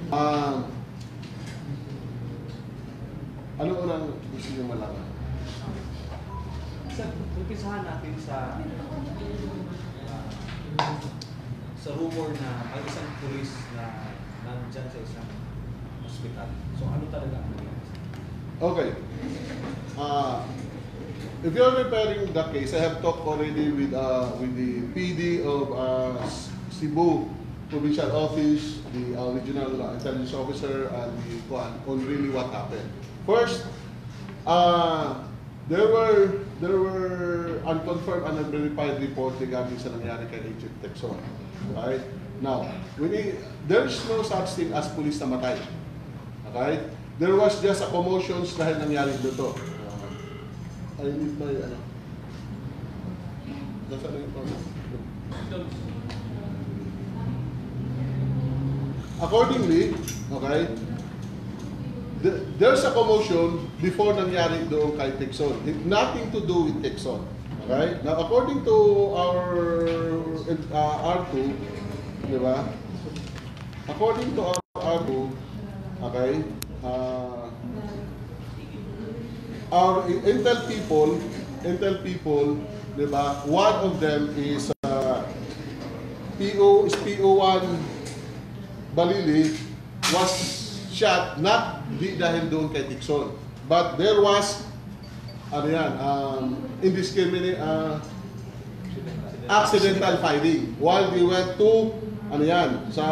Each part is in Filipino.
Ano unang gusto niyo malaman? Umpisahan natin sa rumor na may isang pulis na nandyan sa isang hospital. So ano talaga ang nangyari? Okay. If you're repairing the case, I have talked already with the PD of Cebu Provincial Office, the Regional Intelligence Officer, and the on really what happened. First, there were unconfirmed and unverified reports regarding sa nangyari kay Rian Tecson. Right? Now, there is no such thing as police namatay. Okay? There was just a commotion dahil nangyari dito. I need my nasaan na yung problem? Accordingly, okay, there's a commotion before nangyari doon kay Tecson. Nothing to do with Tecson. Okay? Now, according to our R2, di ba? According to our R2, okay, our intel people, di ba? One of them is PO-1 Balili was shot not dahil doon kay Tecson, but there was indiscriminate accidental firing while they went to sa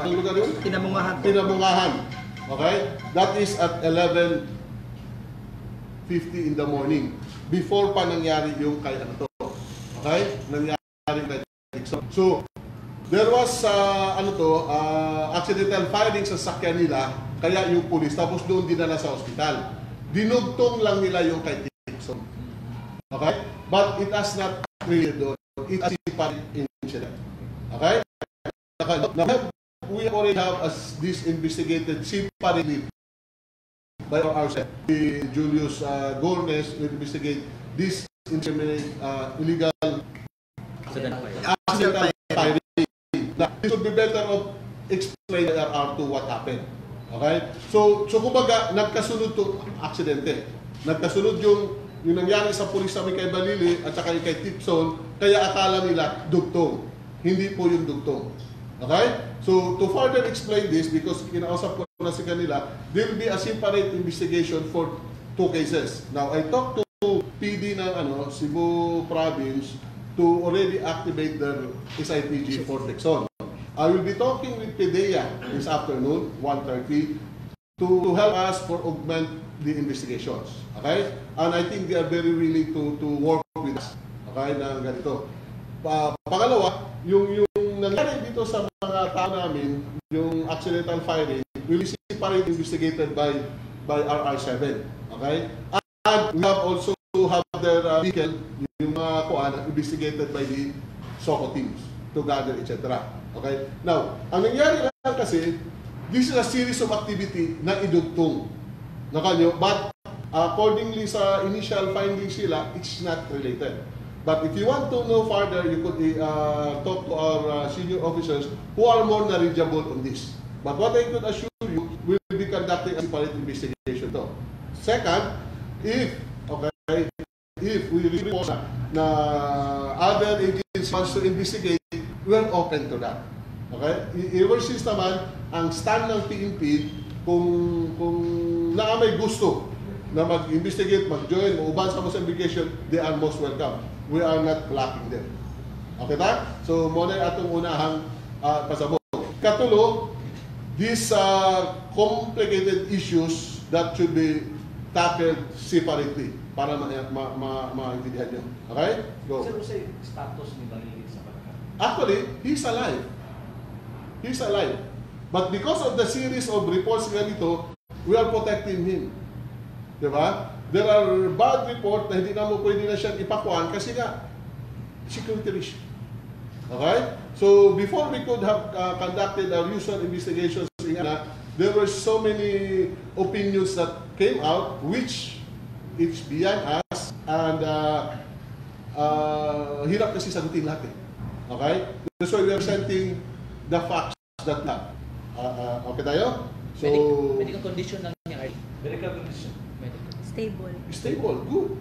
lugar yun? Pinamungahan. Okay? That is at 11:50 in the morning before pa nangyari yung kay okay? Nangyari kay Tecson. So there was accidental firing sa sakyan nila, kaya yung pulis, tapos doon dinala sa ospital. Dinugtong lang nila yung kay Tecson. Okay? But it has not really doon. It has separate incident. Okay? Now, we already have this investigated separately by ourselves. Julius Gornes will investigate this illegal accidental firing. It would be better of explain to what happened. Okay? So kumbaga, nagkasunod itong aksidente. Nagkasunod yung nangyari sa pulis namin kay Balili at saka kay Tecson, kaya akala nila dugtong. Hindi po yung dugtong. Okay? So to further explain this, because kinausap ko na si kanila, there will be a separate investigation for two cases. Now, I talked to PD ng Cebu Province to already activate their SIPG for Tecson. I will be talking with PDEA this afternoon, 1:30, to help us for augment the investigations. Okay? And I think they are very willing to work with us. Okay? Na ganito. Pangalawa, yung nangyari dito sa mga tao namin, yung accidental firing, will be separately investigated by RR-7. Okay? And we have also have their vehicle, yung mga investigated by the SOCO teams to gather, etc. Okay? Now, ang nangyari lang kasi, this is a series of activity na idugtong. Nakanyo, but accordingly sa initial findings sila, it's not related. But if you want to know further, you could talk to our senior officers who are more knowledgeable on this. But what I could assure you, we will be conducting a separate investigation to. Second, if we report na other agencies wants to investigate, we are open to that. Okay? Ever since naman, ang stand ng PNP, kung may gusto na mag-investigate, mag-join, uban sa mga investigation, they are most welcome. We are not blocking them. Okay ba? So, muna atong unahang pasabot. Katulo, these complicated issues that should be tackled separately para maintindihan nyo. Okay? Go. Sino sa status ni Balili sa pagkakas? Actually, he's alive. He's alive. But because of the series of reports ganito, we are protecting him. Diba? There are bad reports na hindi na mo pwede na siyang ipakuan kasi nga, security risk. Okay? So, before we could have conducted our usual investigations, there were so many opinions that came out, which it's beyond us, and hirap kasi sagutin lahat. Okay? That's why we are presenting the facts that lang. Okay tayo? So, Medical condition lang niya. Medical condition. Medical. Stable. stable, good.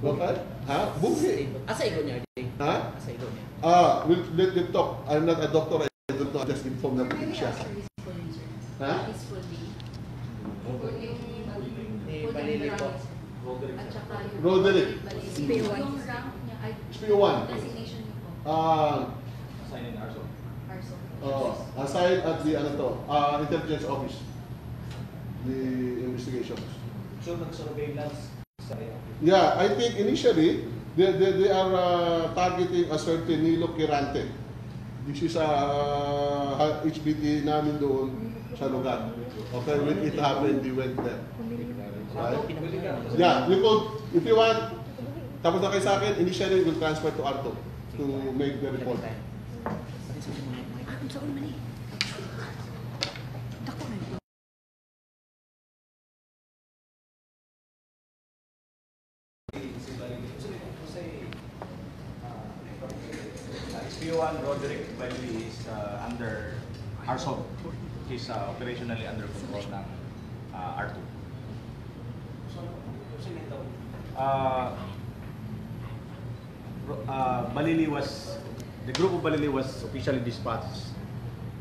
Okay? Ha? Bugi. Stable. Asa ilo niya? Ha? Asa ilo niya? Let them talk. I'm not a doctor. I don't know. I just inform them. Siya. Ha? Balili po. Roderick. SPO1. SPO1. Designation niyo po. Sign in Arso. Assigned at the intelligence office. The investigations. So, nag-surveillance sa Yeah, I think initially they are targeting a certain Nilo Quirante. This is HBT namin doon sa lugar. Okay, when it happened, they went there. Right? Yeah, you could, if you want, tapos na kayo sa akin, initially we'll transfer to Arto to make the report. SPO1 Roderick Bailey is under ARSOB. He's operationally under control ng R2. Balili was, the group of Balili was officially dispatched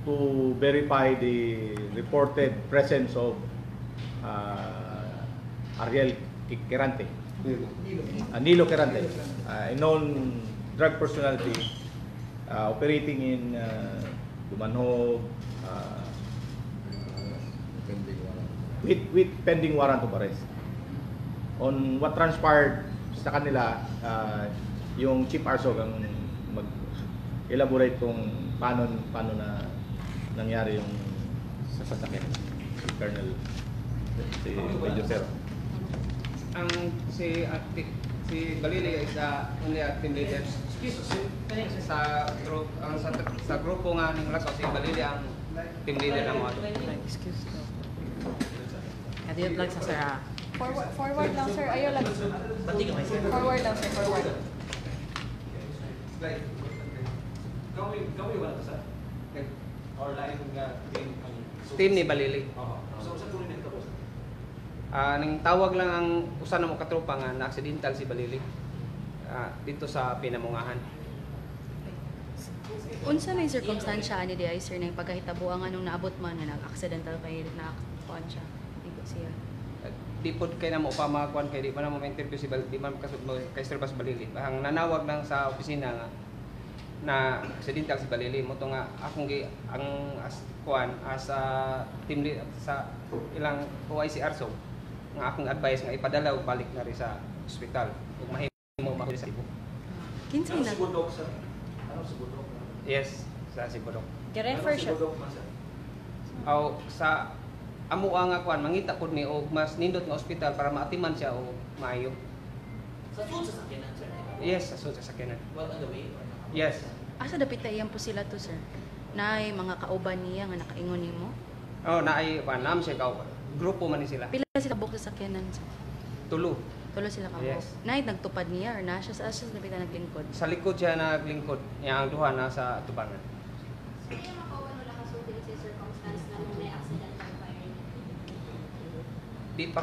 to verify the reported presence of Ariel Quirante. Nilo Quirante, a known drug personality operating in Dumanhog with pending warrant of arrest. On what transpired sa kanila, yung Chief Arsog ang mag-elaborate kung paano na nangyari yung sasakyan si Colonel si Major Zero. Ang si Balili is only a team leader sa group sa grupo nga ning Lasso. Si Balili ang team leader ng mga. Excuse me. Adiyot lang sa sir ha. Forward lang sir, ayaw lang. Bati ka may sir. Forward lang sir, forward. Gawin wala sa or lain nga Team ni Balili. So sa tuloy nito boss. Ning tawag lang ang usa na mo katropa nga na accidental si Balili. Dito sa Pinamungahan. Unsa may circumstansya ani di ay sir na pagkahitabo ang anong naabot man na nag-accidental kay na-kuan siya. Igo siya. Di pod kay na mo pa makakuan kay di man mo interview si Balili, di man kasudlo kay Sir Bas Balili. Ang nanawag lang sa opisina nga na accidental si Balili mo to nga akong ang kuan as team lead sa ilang OIC Arso nga akong advice nga ipadala og balik na ri sa ospital ug mahimo mahuli sa ibo. Kinsay Ano na? si Budok sir? Ano si Budok? Yes, sa Sibodok. Gi-refer siya. Aw sa amo nga kuan mangita pod mi og mas nindot nga ospital para maatiman siya og maayo. Sa suod sa sakyanan sir. Yes, sa suod sa sakyanan. Well on the way. Yes. Asa dapit iyang po sila to sir? Naay mga kauban niya nga nakaingon nimo. Oh, naay kuan nam siya ka grupo man ni sila. Pila sila buk sa sakyanan sir? Tulo. Tulo sila ka Yes. Naay nagtupad niya or na siya sa asas dapit na naglingkod. Sa likod siya naglingkod. Yang ang duha na sa tubangan. Sir, yung makawan wala kasulti sa circumstance na nung may accidental fire. Di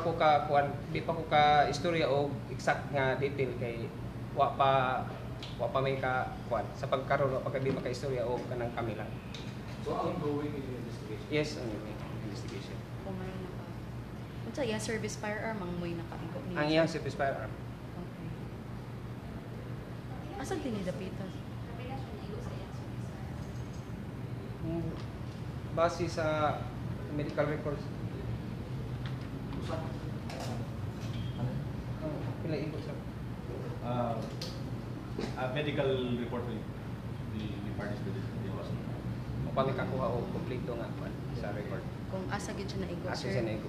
pa ko ka istorya o exact nga detail kay wa pa may ka kuan sa pagkaroon wa pa kay di maka istorya o kanang kami lang. So ongoing yung investigation. Yes, ang investigation. Kung may naka. Unsa iya service firearm ang moy nakaigo niya? Ang iyang service firearm. Okay. Asa din dapita? Kapila siya naigo sa iyang service. Base sa medical records. Pila ibo sa Medical report will be furnished with the hospital. upang ikakuha o kompleto nga kuan sa record. Kung asa gid siya naigo Asa sir? siya naigo.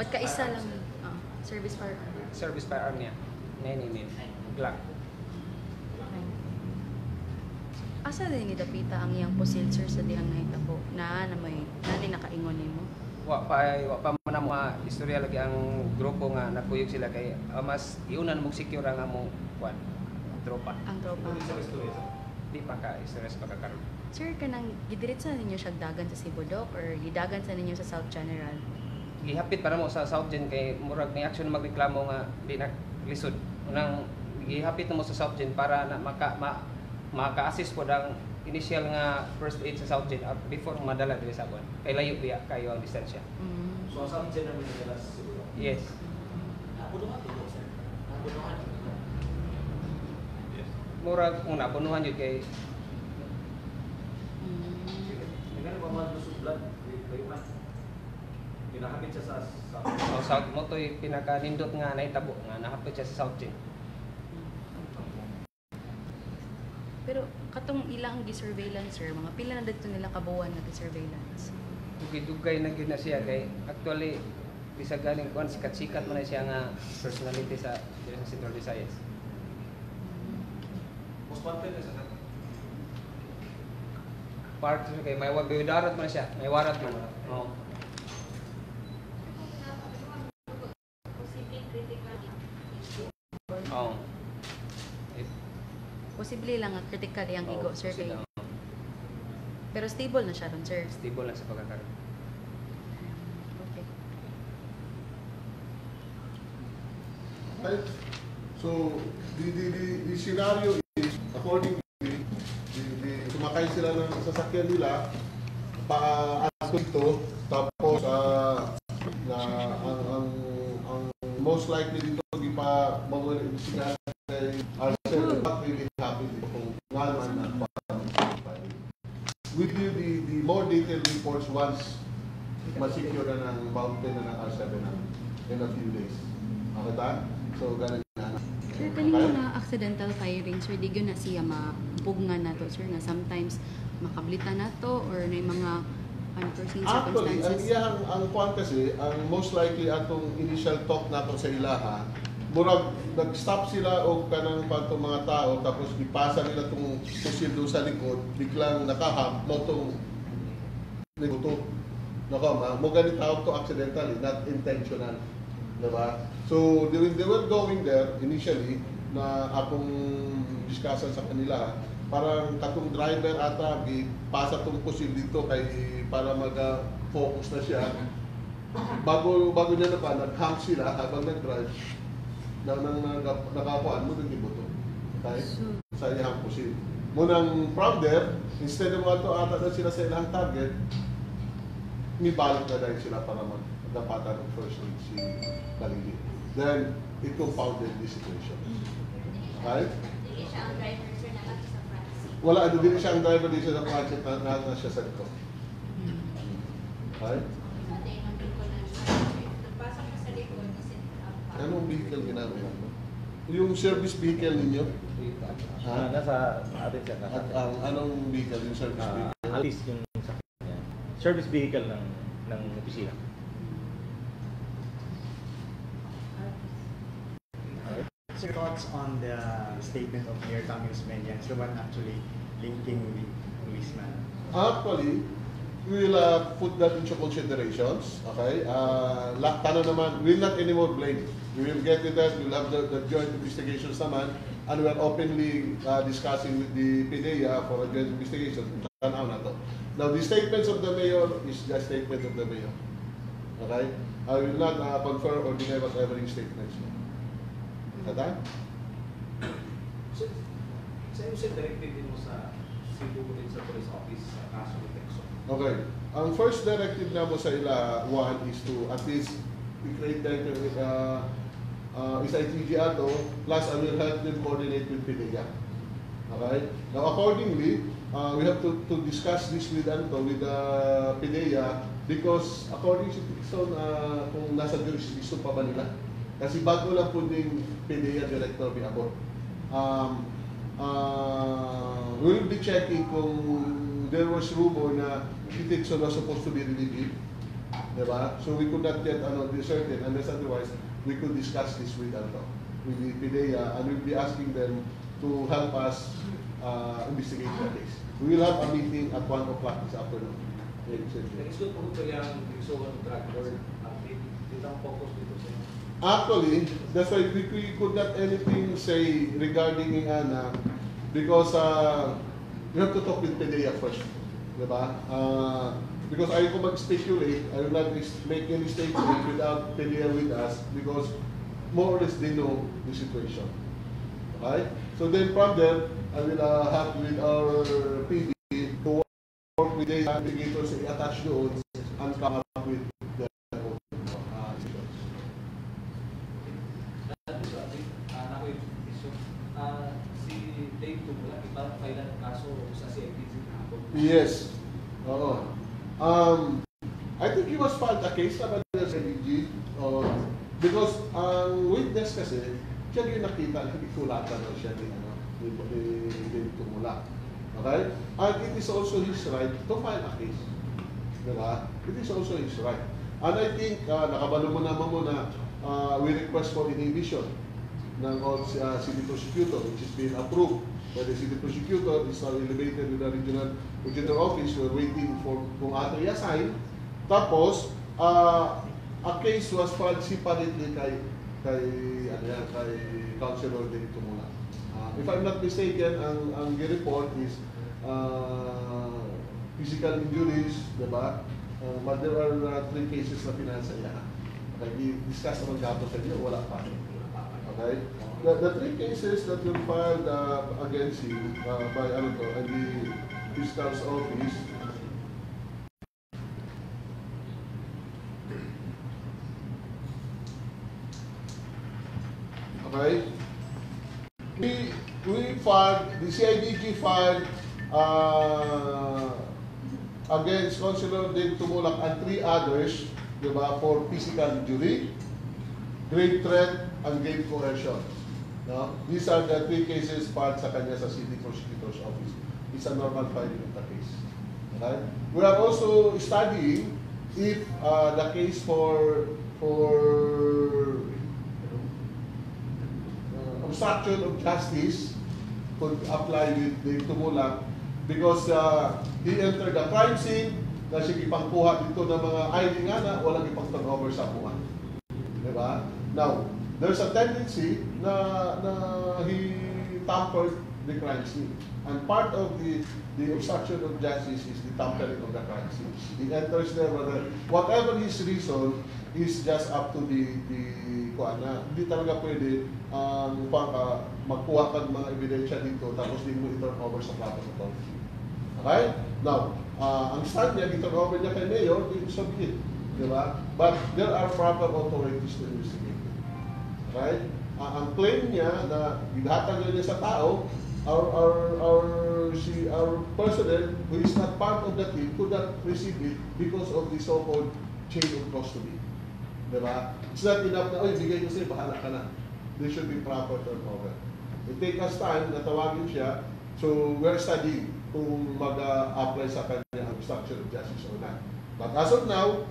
Pagkaisa lang service firearm. Service firearm niya. 9mm. Glock. Asa din ni dapita ang iyang pusil sir sa dihang nahitabo na may nani nakaingon nimo? Wa pa man na mo istorya lagi ang grupo nga nakuyog sila kay mas iunan mo secure ang among kuan tropa. Ang tropa. Di pa ka stress pagkakaroon. Sir, kanang gidiretso na ninyo siya dagan sa Cebu Dock or gidagan sa ninyo sa South General? Gihapit para mo sa South Gen kay murag ni action magreklamo nga di na lisod. Unang gihapit na mo sa South Gen para na maka-assist po ang initial nga first aid sa South Gen before madala diri sa buwan. Kay layo biya kayo ang distansya. So, sa general nila siguro. Yes. Nabunuhan dito, sir. Nabunuhan. Yes. Murag kung nabunuhan yun kay Hindi ba mag-lusog blood? Kayo man. Pinahamit siya sa South mo to'y pinaka-nindot nga naitabo nga nahapit siya sa South Gen. Pero katong ilang gi-surveillance, sir, mga pila na dito nila kabuwan na surveillance? Dugay na gyud na siya kay actually bisa galing kuan sikat-sikat man na siya nga personality sa Central Visayas. most wanted na sa Part kay may warat man siya, may warat man. Oo. Posibleng critical issue. Oo. Posible lang nga critical yung Oo, ego, sir, kay. sila, Pero stable na siya ron, sir. stable lang sa pagkakaroon. Okay. Right? So, the scenario is, accordingly, sumakay sila ng sasakyan nila, paasko ito, tapos ang most likely dito, hindi pa mawala yung sigahan kay Arcel, not really happy kung nga naman na with you the more detailed reports once masecure na ng mountain na ng R7 in a few days. Okay ta? So, ganun na. Sir, kanina na accidental firing, sir, di na siya mabugngan na to, sir, na sometimes makablita na to or na mga unforeseen Actually, circumstances? ang kwan kasi, ang most likely atong initial talk nato sa ilaha, murag nag-stop sila o kanang patong mga tao tapos ipasa nila itong pusil doon sa likod, biglang nakahap, mo itong niguto. Mo ganit tawag to accidentally, not intentional. Diba? So, when they were going there, initially, na akong discussion sa kanila, parang katong driver ata, ipasa itong pusil dito kay para mag-focus na siya. Bago niya na pa, nag-hang sila habang nag-drive, nakakuan mo din ibuto. Okay? Sa iyang pusil. Munang from there, instead of ito ata na sila sa ilang target, may balik na dahil sila para magdapatan ng first aid si Balili. Then, it compounded the situation. Okay? Hindi siya ang driver, sir, na sa front seat. Wala, din siya ang driver dito sa project na siya sa likod. Okay? Pati ng vehicle na nagpasok na sa likod kasi Anong vehicle ginamit? Yung service vehicle ninyo? Nasa atin siya. At anong vehicle yung service vehicle? At least yung sakyan niya. Service vehicle ng opisina. Your thoughts on the statement of Mayor Tommy Osmeña as the one actually linking the policeman? Actually, we will put that into considerations. Okay? Tano naman, we will not anymore blame. We will get to that. We will have the joint investigations naman. And we are openly discussing with the PDEA for a joint investigation. Tanaw na to. Now, the statements of the mayor is the statement of the mayor. Okay? I will not confirm or deny whatever yung statements. Kata? Sa yung directive din mo sa Cebu Police Office sa kaso ni Tecson. Okay. Ang first directive na mo sa ila, one, is to at least i-create is ITG ato, plus I will help them coordinate with PDEA. Okay? Now, accordingly, we have to discuss this with PDEA because according to Tecson, kung nasa jurisdiction pa ba nila. Kasi bago lang po din PDEA Director Biabot. We will be checking kung there was rumor na si Tecson was supposed to be relieved. Diba? So we could not get be certain unless otherwise we could discuss this with the PDEA and we'll be asking them to help us investigate the case. We will have a meeting at 1 o'clock this afternoon. Next good po kaya ang Tecson drug lord at dito ang focus dito sa Actually, that's why we could not anything say regarding Ana because you have to talk with PDEA first. Diba? Because ayaw ko mag-speculate, I will not make any statement without PDEA with us because more or less they know the situation. Okay? So then from there, I will have with our PD to work with the navigators i-attach doon and come up with the decisions. Si Dave Tumula, ipa-file ng kaso sa CIDG kahapon. Yes. Oo. I think he was filed a case naman sa CIDG because ang witness kasi, siya yung nakita, nagkulatan na siya ni Dave Tumula. Okay? And it is also his right to file a case. Diba? It is also his right. And I think, nakabalo mo naman muna, we request for inhibition ng city prosecutor, which is being approved by the city prosecutor. It's now elevated with the regional office. We're waiting for kung ato i-assign. Tapos, a case was filed separately kay Councilor Dave Tumula. If I'm not mistaken, ang report is physical injuries, diba? But there are 3 cases na pinansa niya. Okay, i-discuss naman gato sa inyo, wala pa. Okay? The 3 cases that were filed against him by the Fiscal's Office. Okay? We filed, the CIDG filed against Councilor Dave Tumulak and 3 others, diba, for physical injury, grave threat, and grave coercion. No? These are the 3 cases filed sa kanya sa City Prosecutor's Office. It's a normal filing of the case. Okay? We are also studying if the case for obstruction of justice could apply with Dave Tumulak because he entered the crime scene na siya ipangkuha dito ng mga ID nga na walang ipang turnover sa buwan. Diba? Now, there's a tendency na he tampered the crime scene. And part of the obstruction of justice is the tampering of the crime scene. He enters there, whatever his reason is just up to the hindi talaga pwede magkuha ka ng mga ebidensya dito tapos di mo i-turn over sa proper authority. Okay? Now, ang stand niya, i-turn over niya kay Mayor, di sabihin. Diba? But there are proper authorities to investigate. Okay? Ang claim niya na ginhatag niya sa tao, our personnel who is not part of the team could not receive it because of the so-called chain of custody. Diba? It's not enough na, bigay ko sa'yo, bahala ka na. There should be proper turnover. It takes us time, natawagin siya, so we're studying kung mag-apply sa kanya ang obstruction of justice or not. But as of now,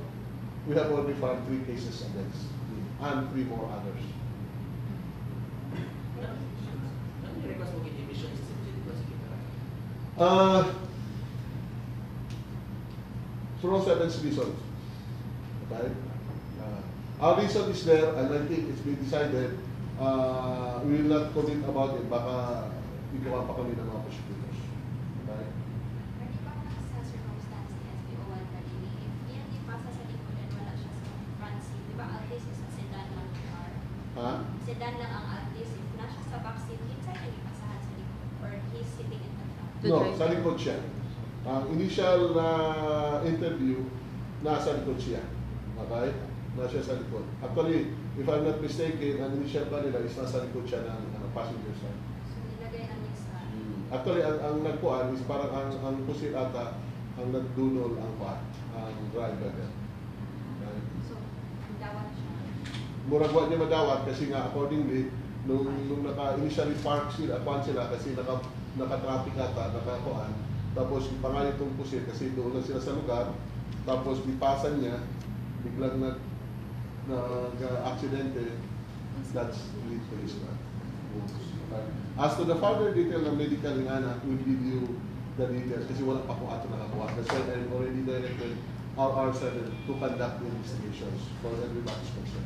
we have already filed 3 cases against him and 3 more others. Ano yung request mo inhibition sa city prosecutor? PRO-7's reason. Okay? Our reason is there, and I think it's been decided. We will not comment about it. Baka ikaw pa kami ng mga prosecutors. Okay? Pwede ba sa circumstance ni SPO1 kanini, if yan di pasa sa likod and wala siya sa front seat, di ba Altis is a sedan lang ang car? Ha? Sedan lang ang Altis, if na siya sa back seat, inside na ipasahan sa likod, or he's sitting in the front? No, sa likod siya. Ang initial interview, nasa likod siya. Okay? Nasa sa likod. Actually, if I'm not mistaken, ang initial pa nila is nasa likod siya ng passenger side. So nilagay na niya sa... Actually, ang nagkuhan is parang ang pusit ata, ang nagdunol ang driver niya. Okay? So, dawat siya. Muragwa niya madawat kasi nga accordingly, nung initially park sila, kasi naka-traffic ata, nakakuhan, tapos ipangalit itong pusit kasi doon lang sila sa lugar, tapos ipasan niya, biglang nag-aksidente, that's lead to his wounds. Okay. As to the further detail ng medical nga na, we'll give you the details kasi wala pa kung ato nakakuha. That's why I've already directed our R7 to conduct the investigations for everybody's concern.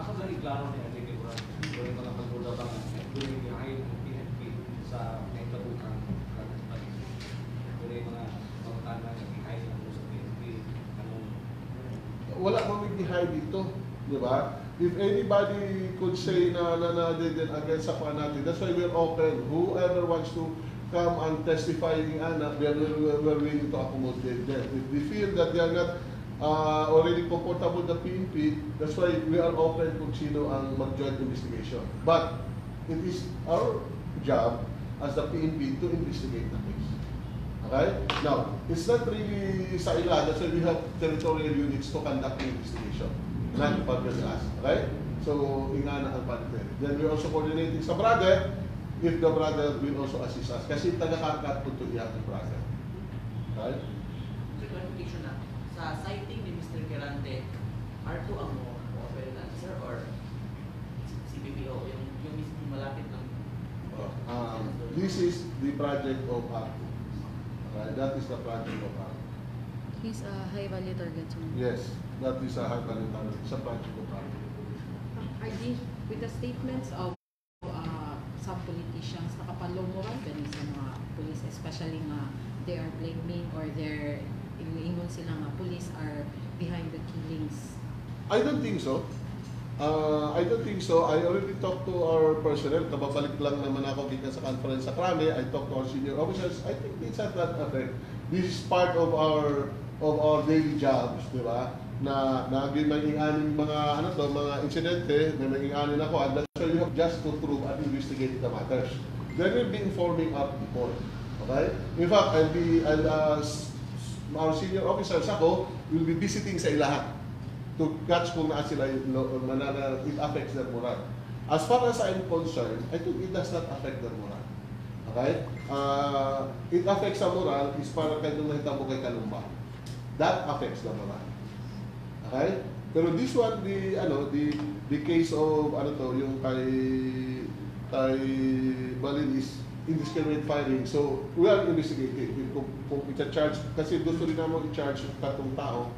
Ako dahil klaro ni Ate Kibura, doon ka lang pagduda ba doon yung PNP sa may kabutang. may mga tanong nag-hide ang sa PNP. Anong Wala mamig-hide dito, di ba? If anybody could say na against sa pan natin, that's why we're open. Whoever wants to come and testify in anak, we're willing to accommodate them. If we feel that they are not already comfortable with the PNP, that's why we are open kung sino ang mag-join investigation. But it is our job as the PNP to investigate the case. Okay? Now, it's not really sa ila, that's why we have territorial units to conduct the investigation. Not partner us. Okay? So, ingana ang partner. Then we also coordinating sa brother, if the brother will also assist us. Kasi taga-karkat po ito yung brother. Okay? So, clarification na, sa citing ni Mr. Quirante, R2 ang offer na, sir, or CPPO, yung mismo malapit ng this is the project of ARC. Okay? That is the project of ARC. He's a high value target, sir. Yes, that is a high value target. It's a project of ARC. Are these, with the statements of some politicians, nakapalong mo ba sa mga police, especially nga they are blaming or they're ingon sila nga police are behind the killings? I don't think so. I don't think so. I already talked to our personnel. Kababalik lang naman ako gikan sa conference sa Krame. I talked to our senior officers. I think it's not that effect. This is part of our daily jobs, di ba? Na naging mga mga insidente, na naging ako, and that's why we have just to prove and investigate the matters. They will be informing our people. Okay? In fact, our senior officers ako will be visiting sa ilahat to catch kung naa sila it affects their moral. As far as I'm concerned, I think it does not affect their moral. Okay? It affects the moral is para kayo nakita mo kay Kalumba. That affects the moral. Okay? Pero this one, the case of yung kay Balin is indiscriminate firing. So, we are investigating. Kung i-charge, kasi gusto rin naman i-charge yung katong tao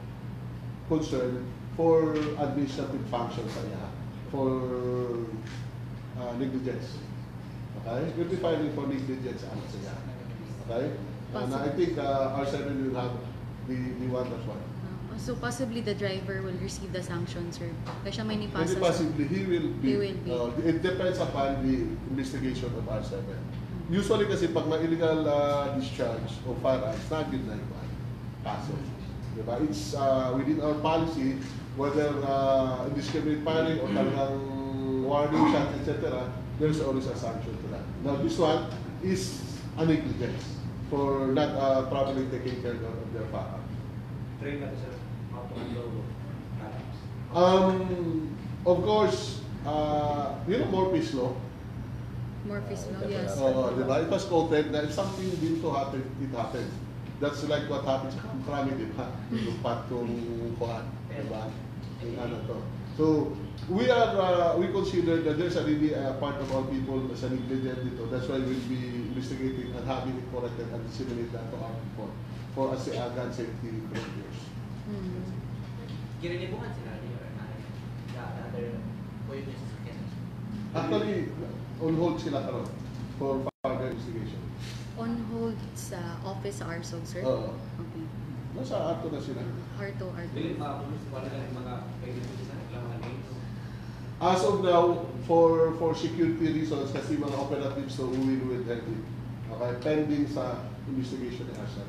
concerned for administrative functions niya, for negligence. Okay? We'll be filing for negligence siya. Okay? And I think R7 will have the one that's one. So possibly the driver will receive the sanction, sir. Kasi siya may nipasa. Maybe possibly he will be. It depends upon the investigation of R7. Usually kasi pag may illegal discharge of firearms, not yun na iba. Paso. Diba? It's within our policy, whether indiscriminate firing or talagang warning shots, etc., there's always a sanction to that. Now this one is a negligence for not properly taking care of their firearms. train natin sir, how to handle firearms? Of course, Morphe's law. Morphe's law, yes. Diba? It was quoted that if something didn't happen, it happened. That's like what happened sa Kamprami, diba? Yung patong kuhan, diba? Yung ano to. So, we consider that there's a really part of our people as a negligent dito. That's why we'll be investigating and having it corrected and disseminate that to our people for as gun safety procedures. Kinilibukan sila or the other points sa Quezon? Actually, on hold sila karon for further investigation. On hold sa office sa RSOG, sir? Oo. Okay. Nasa ato na sila. Arto. Dili pa police wala lang mga kaibigan sa reklamo names. As of now, for security reasons, kasi mga operatives so we will help it. Okay, pending sa investigation ni Asha.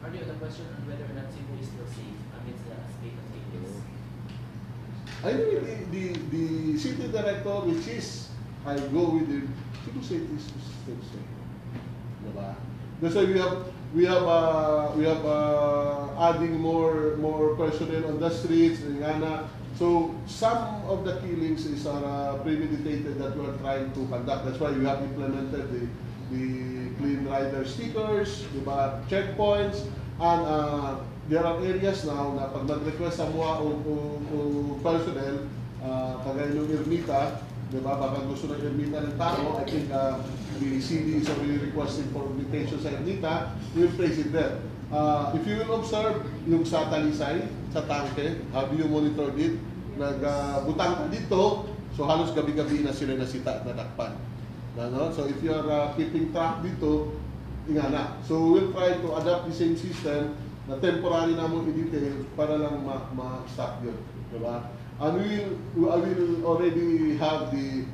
Are you the question on whether or not Cebu is still safe amidst the state of chaos? I think the city director, which is, I go with the Cebu State is still safe. Diba? That's why we have adding more personnel on the streets, Ngana. So some of the killings are premeditated that we are trying to conduct. That's why we have implemented the clean rider stickers, diba, checkpoints, and there are areas now na pag nag-request sa mga o personnel, kagaya ng Ermita, diba, baka gusto ng Ermita ng tao, I think the CD is already requesting for invitation sa Ermita, we will place it there. If you will observe yung sa Talisay, sa tangke, have you monitored it? Nagbutang ka dito, so halos gabi-gabi na sila nasita at nadakpan. So if you are keeping track dito, ingana. So we'll try to adapt the same system na temporary na mo i-detail para lang ma-stop yun. Diba? And I will already have the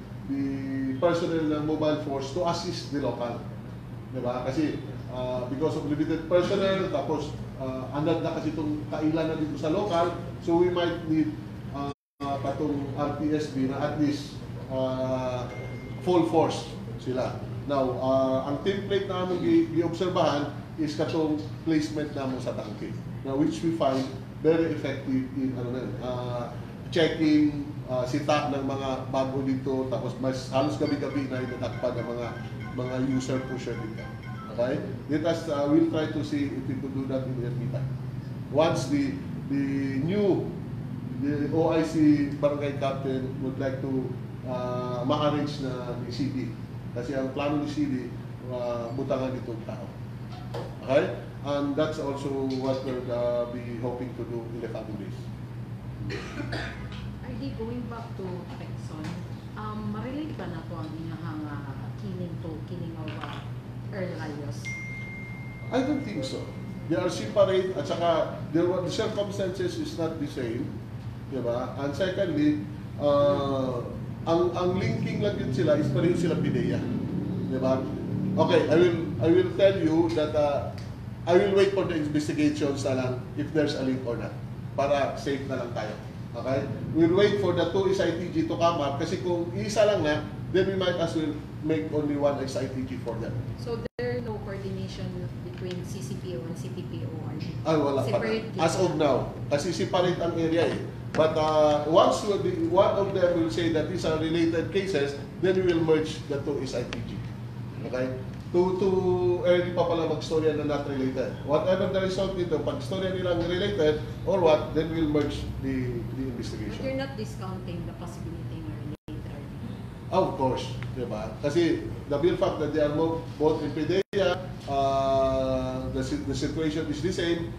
personnel ng mobile force to assist the local. Diba? Kasi because of limited personnel, tapos andad na kasi itong kailan na dito sa local, so we might need patong RTSB na at least full force sila. Now, ang template na among gi-obserbahan is katong placement namo sa tangke. Now, which we find very effective in checking sita ng mga bago dito, tapos mas halos gabi-gabi na inatakpan ng mga user pusher dito. Okay? Let us we'll try to see if we could do that in the meantime. Once the OIC barangay captain would like to ma-arrange na ni CD. Kasi ang plano ni CD, butangan itong tao. Okay? And that's also what we'll be hoping to do in the coming days. ID, going back to Tecson, ma-relate ba na to ang inyahang killing of Earl Rayos? I don't think so. They are separate at saka the circumstances is not the same. Diba? And secondly, ang linking lang yun sila is pareho sila PIDEA. Diba? Okay, I will tell you that I will wait for the investigations na lang if there's a link or not. Para safe na lang tayo. Okay? We'll wait for the 2 SITG to come up kasi kung isa lang na, then we might as well make only 1 SITG for them. So there no coordination between CCPO and CTPO? Ay, wala pa. As of now. Kasi separate ang area eh. But once one of them will say that these are related cases, then we will merge the 2 SITG. Okay? To early pa pala mag-storya na not related. Whatever the result nito, pag storya nilang related or what, then we'll merge the investigation. But you're not discounting the possibility na related? Of course, diba? Kasi the mere fact that they are both in PIDEA, the situation is the same,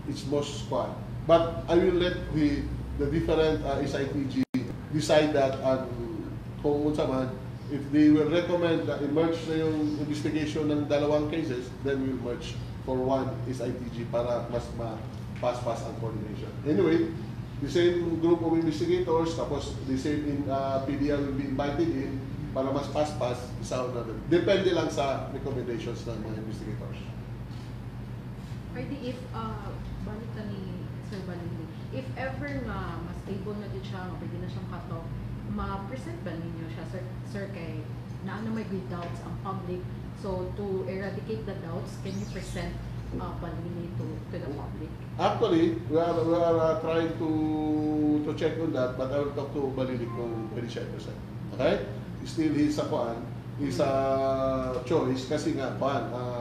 it's most fun. But I will let the different SITG decide that and kung unsa man, if they will recommend that i-merge na yung investigation ng dalawang cases, then we'll merge for 1 SITG para mas ma-pass ang coordination. Anyway, the same group of investigators, tapos the same PDL will be invited in para mas pass isa na. Depende lang sa recommendations ng mga investigators. Pwede if, balik ka ni Sir Balili, if ever nga mas stable na din siya, pwede na siyang cut-off, ma-present ba ninyo siya, sir kay na may good doubts ang public? So, to eradicate the doubts, can you present Balili to the public? Actually, we are trying to check on that, but I will talk to Balili kung pwede siya i-present. Okay? Still, he's a choice kasi nga,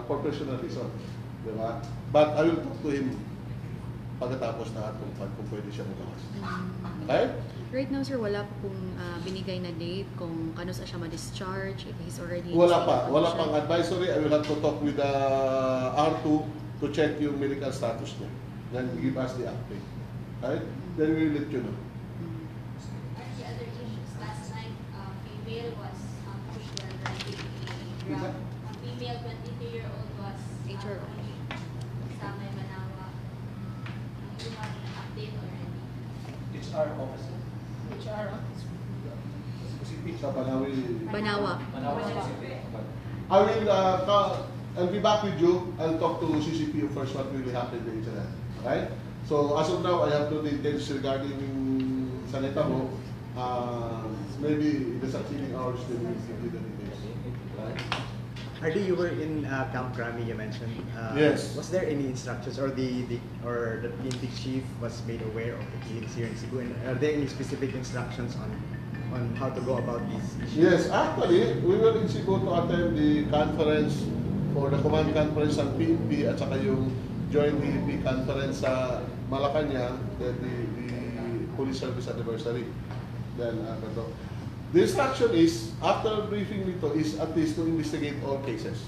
for personal reason. Diba? But I will talk to him pagkatapos na kung pwede siya magawas. Okay? Right now, sir, wala pong binigay na date kung kano sa siya ma-discharge, if he's already... Wala pang advisory. I will have to talk with the R2 to check yung medical status niya. Then give us the update. Right? Then we will let you know. The other issues, last night, female was pushed by a female 22-year-old was HRO. sa may Manawa. Do you have an update already? HR officer. HR office. Sa Banawi. Banawa. I will I'll be back with you. I'll talk to CCPO first what really happened in the incident. Okay? So as of now, I have no details regarding Saneta mo. Maybe in the succeeding hours, they will give you the details. Right? RD, you were in Camp Crami, you mentioned. Yes. Was there any instructions, or the PNP chief was made aware of the killings here in Cebu? And are there any specific instructions on how to go about these issues? Yes, actually, we were in Cebu to attend the conference for the command conference ng PNP at saka yung joint PNP conference sa Malacanang, the Police Service Anniversary. Then, the instruction is, after briefing nito, is at least to investigate all cases.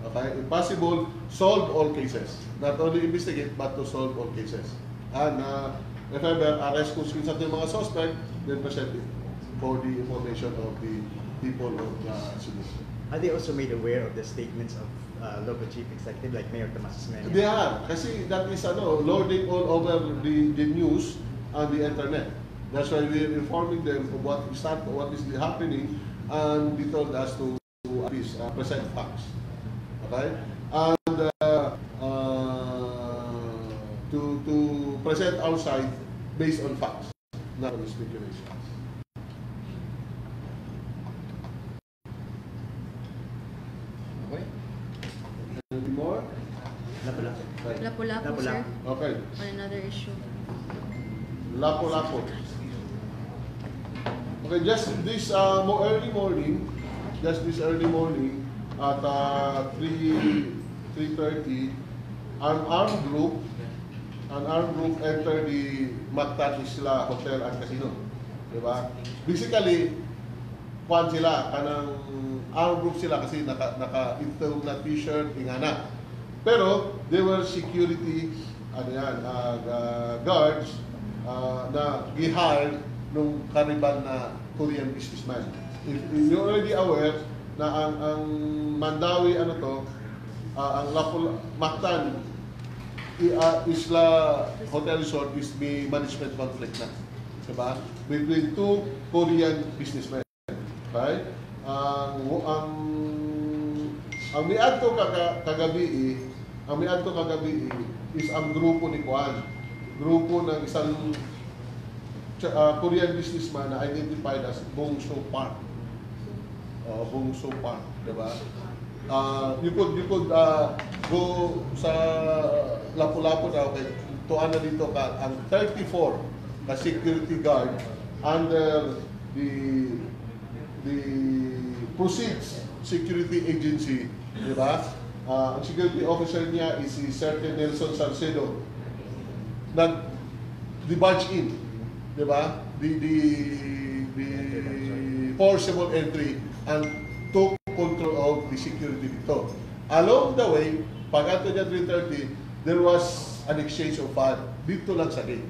Okay? If possible, solve all cases. Not only investigate, but to solve all cases. And if ever, arrest kung sa yung mga suspect, then present it for the information of the people of Cebu. Are they also made aware of the statements of local chief executive like Mayor Tomas Mena? They are. Kasi that is loading all over the news and the internet. That's why we are informing them of what is happening, and they told us to present facts. Okay? And to present our side based on facts, not on speculations. Okay? Anything more? Lapu-lapu, sir. Okay. On another issue. Lapu-lapu. Okay, just this early morning at 3:30, an armed group entered the Mactan Isla Hotel and Casino. Diba? Basically, kanang armed group sila kasi naka-intong na t-shirt, ingana. Pero, they were security guards na gihired nung karibal na Korean businessman. If you're already aware na ang Mandawi ang Mactan Isla Hotel Resort is may management conflict na. Diba? Between two Korean businessmen. Okay? Ang miadto kagabi is ang grupo ni Kwan. Grupo ng isang Korean businessman na identified as Bong So Park. Bong So Park, diba? You could go sa Lapu-Lapu daw to dito ka ang 34 na security guard under the Proceeds Security Agency, diba? Ang security officer niya is si Sergeant Nelson Salcedo. Nag-barge in, diba? The forcible entry and took control of the security dito. Along the way, pag ato niya 3:30, there was an exchange of fire dito lang sa gate.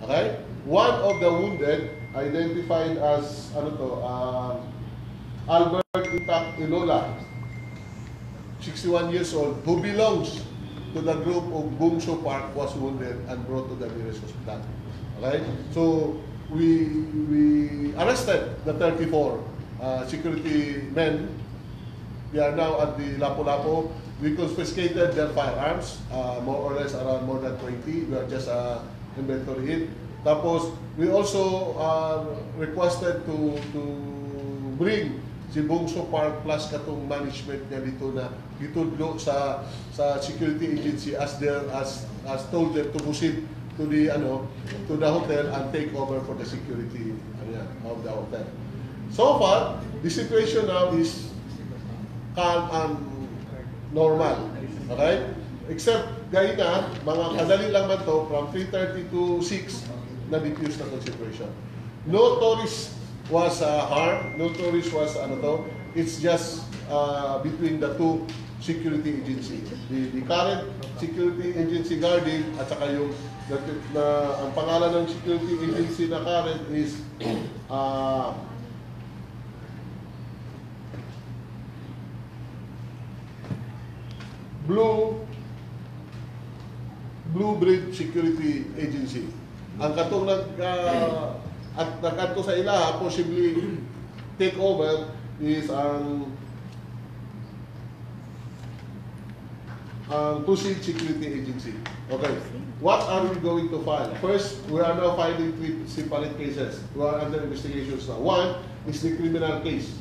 Okay? One of the wounded, identified as Albert Itak Ilola, 61 years old, who belongs to the group of Bungso Park, was wounded and brought to the nearest hospital. Okay? So, we arrested the 34 security men. They are now at the Lapu-Lapu. We confiscated their firearms, more or less around more than 20. We are just inventory it. Tapos, we also requested to bring si Bungso Park plus katong management niya dito na gitudlo sa security agency as told them to proceed to the hotel and take over for the security of the hotel. So far, the situation now is calm and normal. Okay? Except gaya na, mga kadali lang man to, from 3:30 to 6 na diffuse na itong situation. No tourist was harmed, no tourist was it's just between the two security agencies. The current security agency guarding at saka yung ang pangalan ng security agency na current is Blue Bridge Security Agency. Ang katong nagkanto sa ila possibly take over is ang Proceed Security Agency. Okay. What are we going to file? First, we are now filing 3 separate cases. We are under investigations now. One is the criminal case.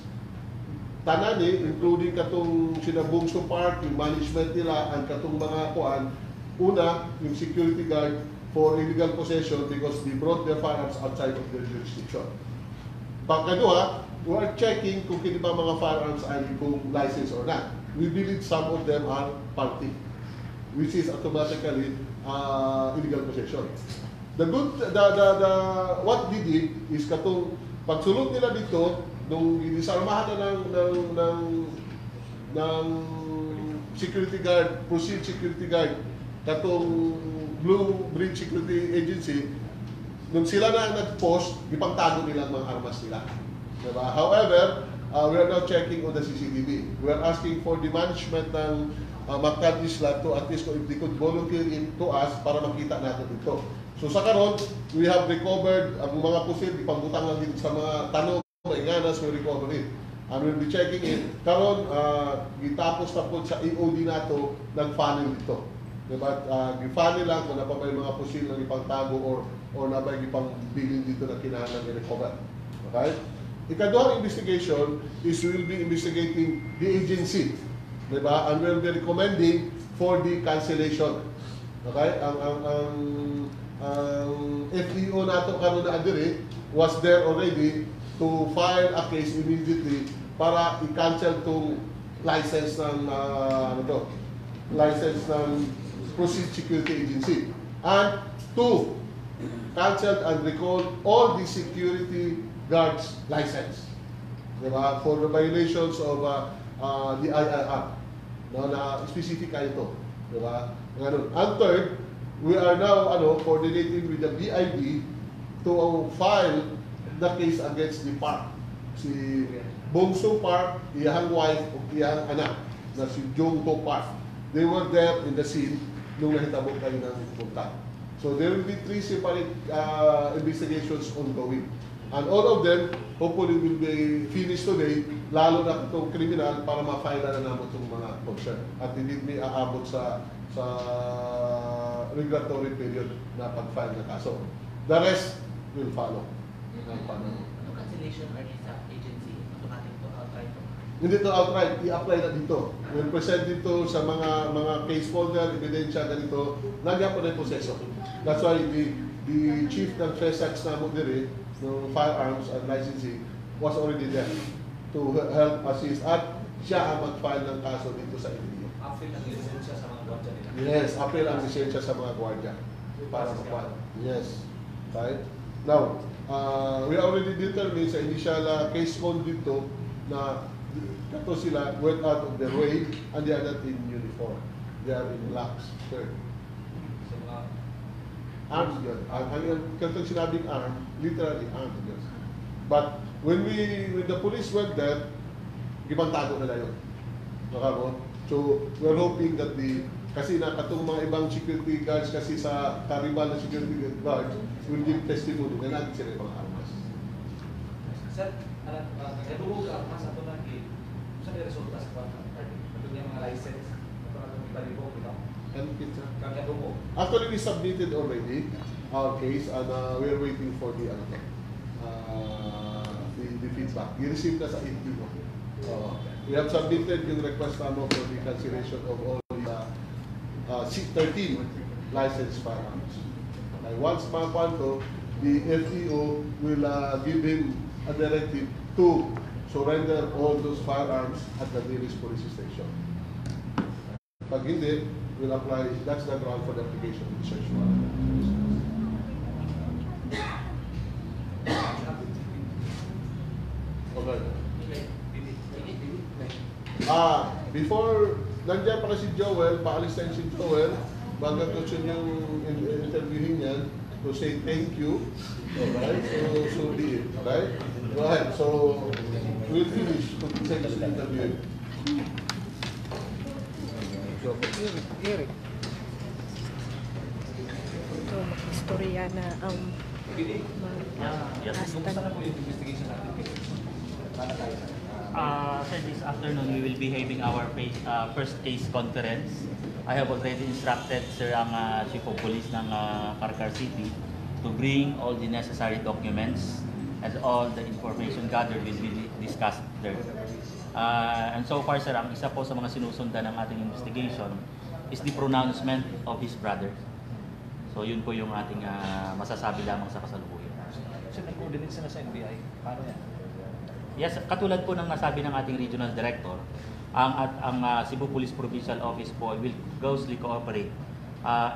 Tanani, including katong Bungso Park, yung management nila, ang katong mga kuan. Una, yung security guard for illegal possession because they brought their firearms outside of their jurisdiction. Pagkadua, we are checking kung kini ba mga firearms ay kung license or not. We believe some of them are party, which is automatically illegal possession. What they did is katong pagsulot nila dito, nung inisarmahan na ng security guard, Proceed Security Guard, katong Blue Bridge Security Agency, nung sila na nag-post, ipangtago nila ang mga armas nila. Diba? However, we are now checking on the CCTV. We are asking for the management ng Mactan Isla to at least if they could volunteer it to us para makita natin ito. So sa karon, we have recovered ang mga pusil, ipambutang lang dito sa mga tanong, mainganas, we recover it. And we'll be checking it. Karon, gitapos na po sa EOD nato, nag-funnel ito. Diba? Gi-funnel lang kung napabay mga pusil na ipangtago or nabay ipang bilin dito na kinahanglan i-recover. Okay? Ikaduhang investigation is we will be investigating the agency. Diba? And we'll be recommending for the cancellation. Okay? Ang FEO nato karon na adiri was there already to file a case immediately para i-cancel tong license ng license ng Proceed Security Agency, and to cancel and recall all the security guards license, diba? For the violations of the IIR, no, na specific ito, diba? Ganun. And third, we are now coordinating with the BID to file the case against the park. Si Bongso Park, iyang wife o iyang anak na si Jongto Park. They were there in the scene nung nahitabo kayo ng punta. So there will be 3 separate investigations ongoing. And all of them hopefully will be finished today, lalo na itong kriminal para ma-file na naman itong mga concern. At hindi may aabot sa regulatory period na pag-file na kaso. The rest will follow. Ano cancellation are sa agency? Automatic to outright? Hindi to outright, i-apply na dito. We'll present dito sa mga case folder, ebidensya ganito, nagyan po na yung proseso. That's why the chief ng FESAX na mo diri, ng firearms and licensing, was already there to help assist at siya ang mag-file ng kaso dito sa LTO. Appeal ang lisensya sa mga gwardiya nila. Yes, appeal ang lisensya sa mga gwardiya para mag-file. Yes. Right? Now, we already determined sa initial case code dito na kato sila went out of their way and they are not in uniform. They are in blacks shirt. So mga Arms yun. Ang katong sinabing arm, literally armed yun. But when the police went there, gibantago nila yun. Nakamo? So, we're hoping that kasi katong mga ibang security guards kasi sa karibal na security guards will give testimony na natin sila yung mga armas. Sir, nagdugog ka mas ato na saan yung resulta sa kwarta? Ito niya mga license. Ito na itong ibalibog, ito. Nagdugog. Actually, we submitted already our case and we're waiting for the feedback. We-received na sa EPO. We have submitted yung request namin for the cancellation of all the 13 licensed firearms. And once mapan to, the FEO will give him a directive to surrender all those firearms at the nearest police station. Pag hindi, we'll apply, that's the ground for the application of the search warrant. Okay. Before, nandiyan pa si Joel, paalis tayo si Joel, bago gusto niyang interviewin yan, to say thank you. Alright, so be it. Alright? Go ahead. So, we'll finish to take this interview. Eric. Ito, istorya na ang Kumusta na po yung investigation natin? Sir, this afternoon we will be having our first case conference. I have already instructed Sir ang Chief of Police ng Carcar City to bring all the necessary documents and all the information gathered will be discussed there. And so far, sir, ang isa po sa mga sinusundan ng ating investigation is the pronouncement of his brother. So yun po yung ating masasabi lamang sa kasalukuyan. So nag-coordinate sila sa NBI? Paano yan? Yes, katulad po ng nasabi ng ating regional director, ang Cebu Police Provincial Office po will closely cooperate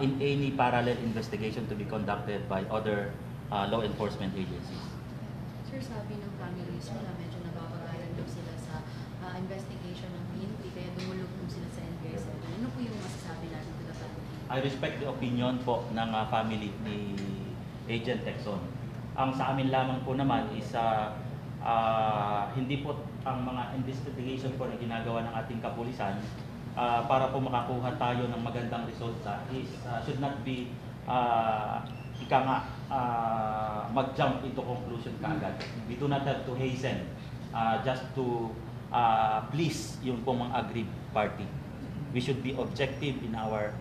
in any parallel investigation to be conducted by other law enforcement agencies. Sir, sabi ng families nila, medyo nababagalan daw sila sa investigation ng PNP, kaya dumulog po sila sa NBI. Ano po yung masasabi natin to the family? I respect the opinion po ng family ni Agent Tecson. Ang sa amin lamang po naman is hindi po ang mga investigation po na ginagawa ng ating kapulisan para po makakuha tayo ng magandang resulta is should not be ika nga mag-jump into conclusion kaagad. We do not have to hasten just to please yung pong mga aggrieved party. We should be objective in our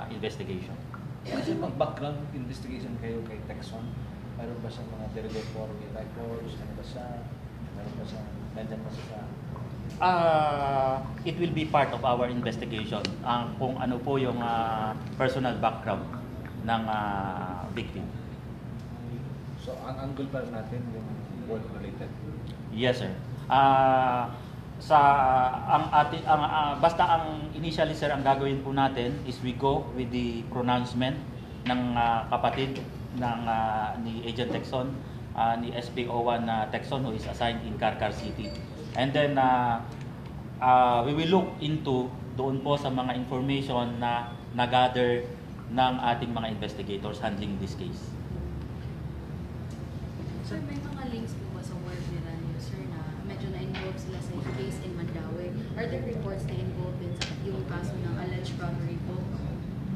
investigation. Kasi mag-background investigation kayo kay Tecson, mayroon ba siyang mga derogatory records, ano ba siya, mayroon ba siya, nandyan ba siya it will be part of our investigation kung ano po yung personal background ng victim. So, ang angle pa natin yung work related? Yes, sir. Basta ang initially, sir, ang gagawin po natin is we go with the pronouncement ng kapatid ng ni Agent Tecson, ni SPO-1 Tecson, who is assigned in Carcar City. And then we will look into doon po sa mga information na na-gather ng ating mga investigators handling this case. Sir, may mga links po ba sa work nila niyo, sir, na medyo na-involve sila sa case in Mandaue? Are there reports na involved din sa yung kaso ng alleged robbery po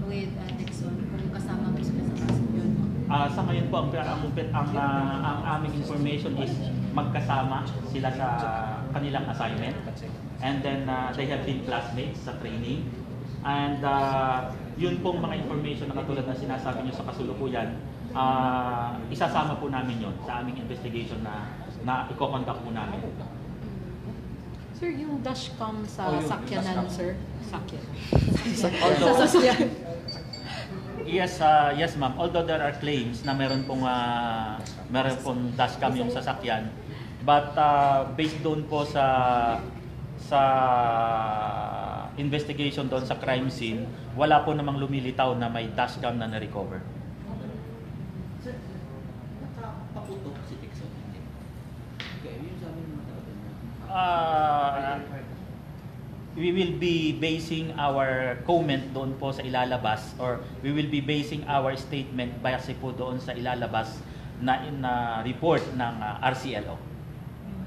with Tecson? Kung kasama po sila sa kaso yun? Sa ngayon po, ang aming information is magkasama sila sa kanilang assignment. And then they have been classmates sa training. And yun pong mga information na katulad na sinasabi nyo sa kasulukuyan, isasama po namin yun sa aming investigation na i-contact po namin. Sir, yung dashcam sa sakyanan, sir? Sakyan. Although, Sa sasakyan. yes, ma'am. Although there are claims na meron pong dashcam yung sasakyan, but based doon po sa investigation doon sa crime scene, wala po namang lumilitaw na may dashcam na na-recover. Sir, nakapaputok si Tecson. Okay, yun sa amin We will be basing our comment doon po sa ilalabas, or we will be basing our statement base po doon sa ilalabas na report ng RCLO,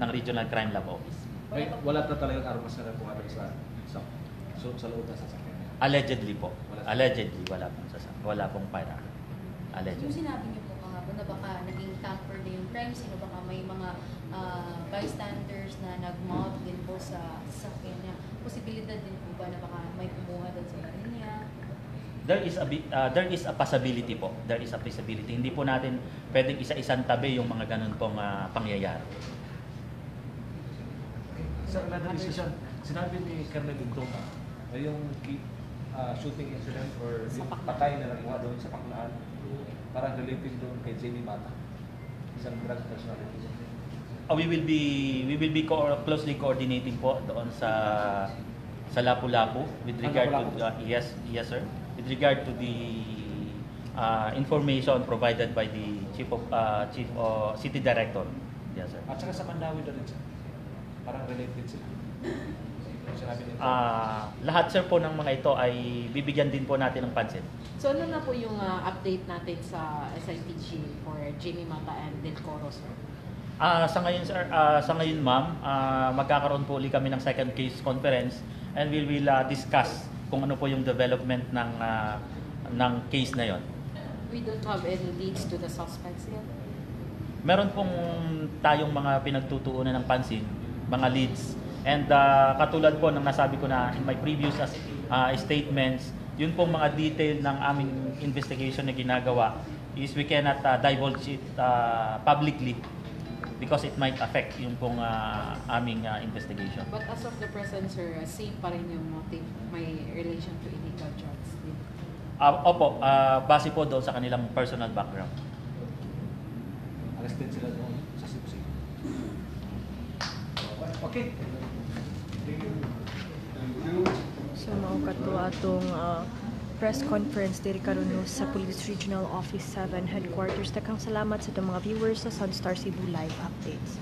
ng Regional Crime Lab Office. Wala na talagang armas na nakuha sa loob ng sasakyan. Allegedly po. Allegedly, wala pong firearm. Yung Allegedly. sinabi niyo po kahapon na baka naging tamper na yung crime scene, o baka may mga bystanders na nag-mob din po sa sasakyan niya. Posibilidad din po ba na baka may kumuha doon sa baril niya? There is a possibility po. There is a possibility. Hindi po natin pwedeng isa-isang tabi yung mga ganun pong pangyayari. Sa another decision, sinabi ni Colonel Bintong yung shooting incident or yung patay na nakuha doon sa Paklaan, parang related doon kay Jamie Mata, isang drug personality. We will be closely coordinating po doon sa Lapu-Lapu with regard to yes sir, with regard to the information provided by the chief city director. Yes sir. At saka sa Mandaue na rin siya. Parang related sila. Lahat sir po ng mga ito ay bibigyan din po natin ng pansin. So ano na po yung update natin sa SITG for Jamie Mata and Del Coro, sir? Sa ngayon sir, ma'am, magkakaroon po ulit kami ng second case conference, and we will discuss kung ano po yung development ng case na yon. We don't have any leads to the suspects yet? Meron pong tayong mga pinagtutuunan ng pansin, mga leads. And katulad po ng nasabi ko na in my previous statements, yun pong mga detail ng aming investigation na ginagawa is we cannot divulge it publicly because it might affect yung pong aming investigation. But as of the present, sir, same pa rin yung motive, may relation to illegal drugs. Opo, base po doon sa kanilang personal background. Arrested sila doon sa Sipsip. Okay. So mao kadto atong press conference diri karon sa Police Regional Office-7 headquarters. Daghang salamat sa itong mga viewers sa Sunstar Cebu Live Updates.